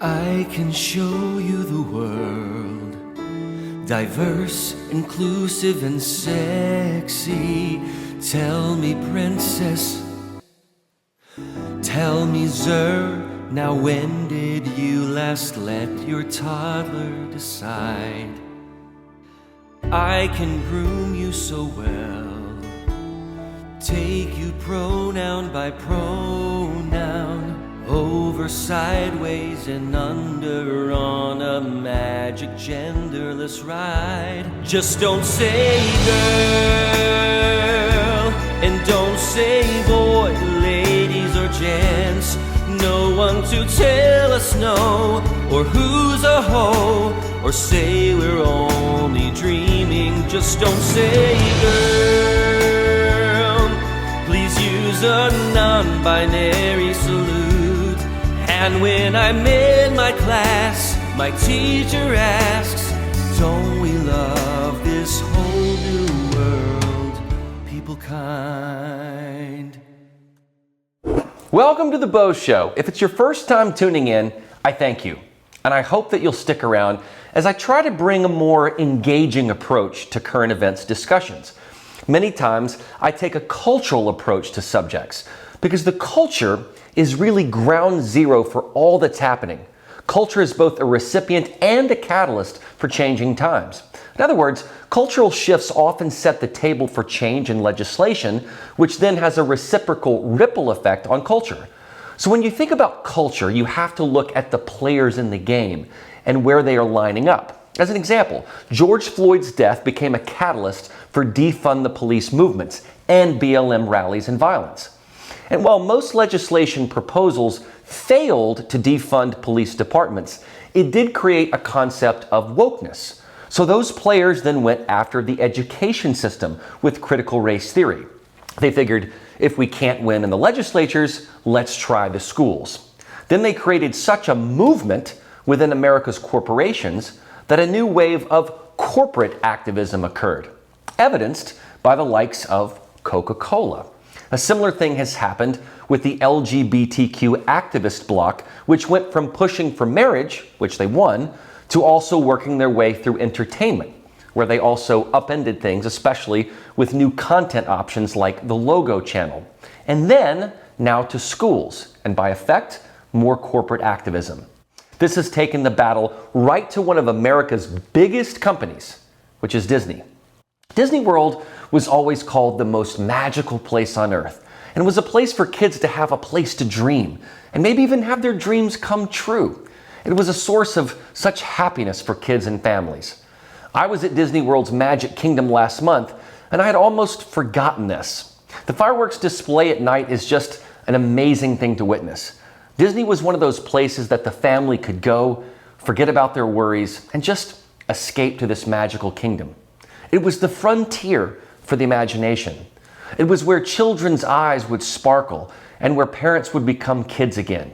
I can show you the world, diverse, inclusive, and sexy. Tell me, princess, tell me, sir, now when did you last let your toddler decide? I can groom you so well, take you pronoun by pronoun, over, sideways, and under on a magic genderless ride. Just don't say girl, and don't say boy, ladies or gents. No one to tell us no, or who's a hoe, or say we're only dreaming. Just don't say girl, please use a non-binary salute. And when I'm in my class, my teacher asks, don't we love this whole new world, people kind? Welcome to the Beau Show. If it's your first time tuning in, I thank you. And I hope that you'll stick around as I try to bring a more engaging approach to current events discussions. Many times, I take a cultural approach to subjects because the culture is really ground zero for all that's happening. Culture is both a recipient and a catalyst for changing times. In other words, cultural shifts often set the table for change in legislation, which then has a reciprocal ripple effect on culture. So when you think about culture, you have to look at the players in the game and where they are lining up. As an example, George Floyd's death became a catalyst for defund the police movements and BLM rallies and violence. And while most legislation proposals failed to defund police departments, it did create a concept of wokeness. So those players then went after the education system with critical race theory. They figured, if we can't win in the legislatures, let's try the schools. Then they created such a movement within America's corporations that a new wave of corporate activism occurred, evidenced by the likes of Coca-Cola. A similar thing has happened with the LGBTQ activist bloc, which went from pushing for marriage, which they won, to also working their way through entertainment, where they also upended things, especially with new content options like the Logo channel. And then, now to schools, and by effect, more corporate activism. This has taken the battle right to one of America's biggest companies, which is Disney. Disney World was always called the most magical place on earth, and was a place for kids to have a place to dream, and maybe even have their dreams come true. It was a source of such happiness for kids and families. I was at Disney World's Magic Kingdom last month, and I had almost forgotten this. The fireworks display at night is just an amazing thing to witness. Disney was one of those places that the family could go, forget about their worries, and just escape to this magical kingdom. It was the frontier for the imagination. It was where children's eyes would sparkle and where parents would become kids again.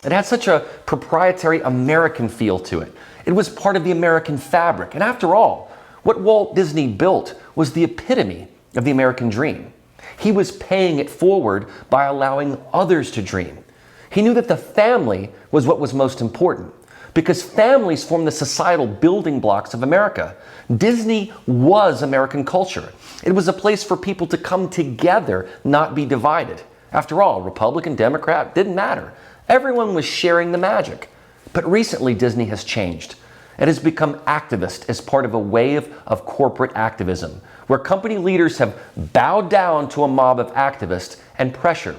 It had such a proprietary American feel to it. It was part of the American fabric. And after all, what Walt Disney built was the epitome of the American dream. He was paying it forward by allowing others to dream. He knew that the family was what was most important, because families form the societal building blocks of America. Disney was American culture. It was a place for people to come together, not be divided. After all, Republican, Democrat, didn't matter. Everyone was sharing the magic. But recently, Disney has changed. It has become activist as part of a wave of corporate activism, where company leaders have bowed down to a mob of activists and pressure.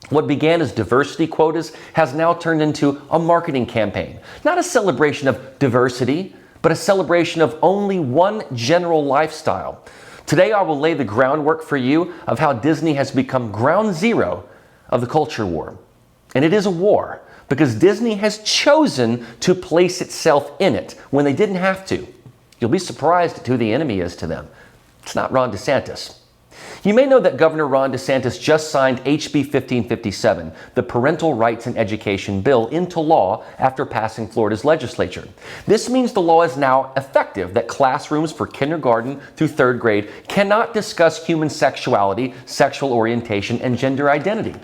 What began as diversity quotas has now turned into a marketing campaign. Not a celebration of diversity, but a celebration of only one general lifestyle. Today I will lay the groundwork for you of how Disney has become ground zero of the culture war. And it is a war, because Disney has chosen to place itself in it when they didn't have to. You'll be surprised at who the enemy is to them. It's not Ron DeSantis. You may know that Governor Ron DeSantis just signed HB 1557, the Parental Rights in Education bill, into law after passing Florida's legislature. This means the law is now effective that classrooms for kindergarten through third grade cannot discuss human sexuality, sexual orientation, and gender identity.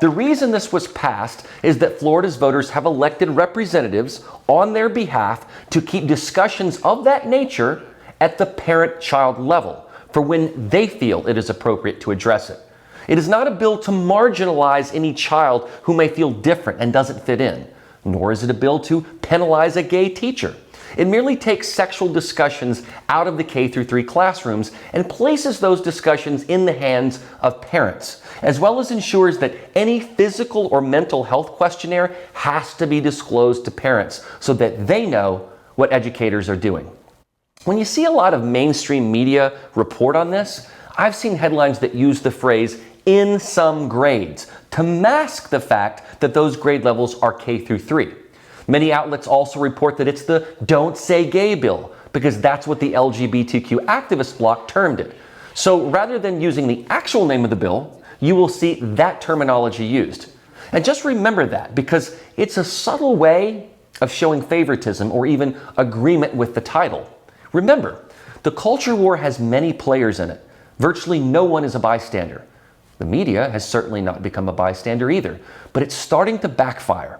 The reason this was passed is that Florida's voters have elected representatives on their behalf to keep discussions of that nature at the parent-child level for when they feel it is appropriate to address it. It is not a bill to marginalize any child who may feel different and doesn't fit in, nor is it a bill to penalize a gay teacher. It merely takes sexual discussions out of the K-3 classrooms and places those discussions in the hands of parents, as well as ensures that any physical or mental health questionnaire has to be disclosed to parents so that they know what educators are doing. When you see a lot of mainstream media report on this, I've seen headlines that use the phrase "in some grades" to mask the fact that those grade levels are K-3. Many outlets also report that it's the "Don't Say Gay" bill, because that's what the LGBTQ activist bloc termed it. So rather than using the actual name of the bill, you will see that terminology used. And just remember that, because it's a subtle way of showing favoritism or even agreement with the title. Remember, the culture war has many players in it. Virtually no one is a bystander. The media has certainly not become a bystander either, but it's starting to backfire.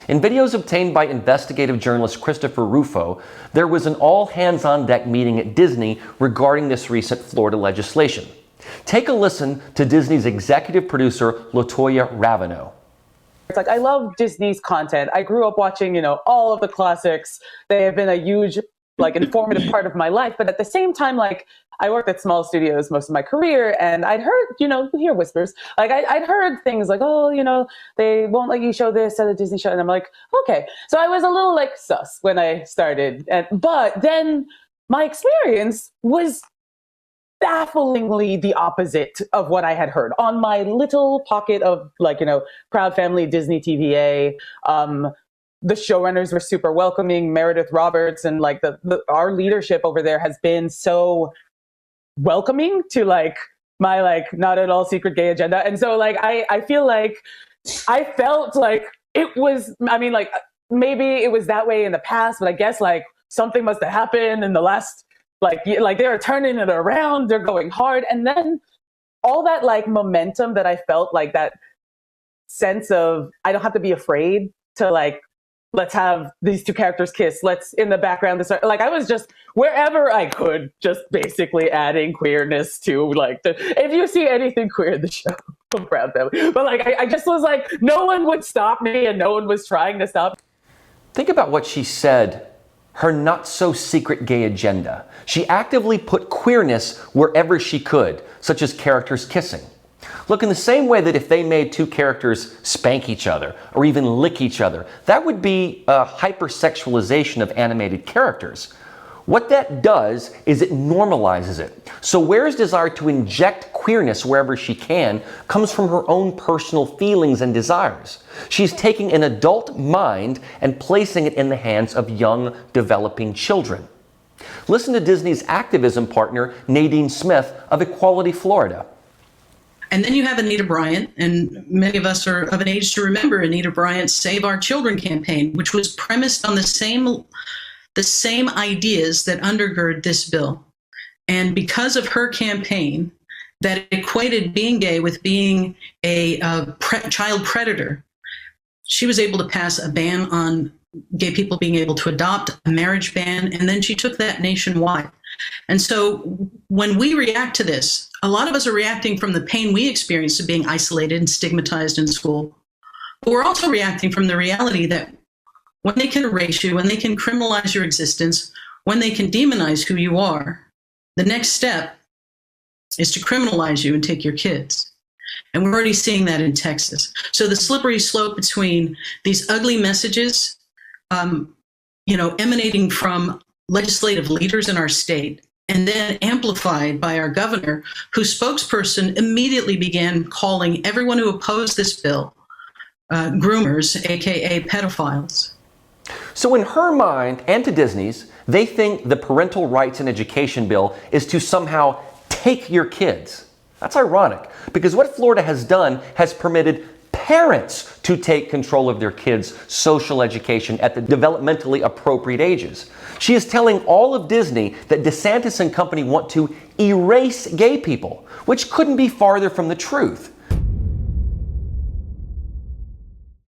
In videos obtained by investigative journalist Christopher Rufo, there was an all-hands-on-deck meeting at Disney regarding this recent Florida legislation. Take a listen to Disney's executive producer, LaToya Ravino. It's like, I love Disney's content. I grew up watching, all of the classics. They have been a huge, informative part of my life. But at the same time, I worked at small studios most of my career, and I'd heard, you hear whispers. I'd heard things like, oh, they won't let you show this at a Disney show. And I'm like, okay. So I was a little sus when I started. But then my experience was bafflingly the opposite of what I had heard on my little pocket of Proud Family Disney TVA. The showrunners were super welcoming. Meredith Roberts and our leadership over there has been so welcoming to my not at all secret gay agenda. And so I feel like I felt like it was, maybe it was that way in the past, but I guess something must have happened in the last they're turning it around, they're going hard. And then all that momentum that I felt, that sense of I don't have to be afraid to let's have these two characters kiss. Let's in the background. I was just wherever I could, just basically adding queerness to if you see anything queer in the show, I'm proud family. But I just was no one would stop me, and no one was trying to stop. Think about what she said. Her not-so-secret gay agenda. She actively put queerness wherever she could, such as characters kissing. Look, in the same way that if they made two characters spank each other or even lick each other, that would be a hypersexualization of animated characters. What that does is it normalizes it. So Ware's desire to inject queerness wherever she can comes from her own personal feelings and desires. She's taking an adult mind and placing it in the hands of young, developing children. Listen to Disney's activism partner, Nadine Smith of Equality Florida. And then you have Anita Bryant, and many of us are of an age to remember Anita Bryant's Save Our Children campaign, which was premised on the same ideas that undergird this bill. And because of her campaign that equated being gay with being a child predator, she was able to pass a ban on gay people being able to adopt, a marriage ban, and then she took that nationwide. And so when we react to this, a lot of us are reacting from the pain we experienced of being isolated and stigmatized in school. But we're also reacting from the reality that when they can erase you, when they can criminalize your existence, when they can demonize who you are, the next step is to criminalize you and take your kids. And we're already seeing that in Texas. So the slippery slope between these ugly messages, emanating from legislative leaders in our state, and then amplified by our governor, whose spokesperson immediately began calling everyone who opposed this bill groomers, aka pedophiles. So in her mind, and to Disney's, they think the Parental Rights in Education bill is to somehow take your kids. That's ironic, because what Florida has done has permitted parents to take control of their kids' social education at the developmentally appropriate ages. She is telling all of Disney that DeSantis and company want to erase gay people, which couldn't be farther from the truth.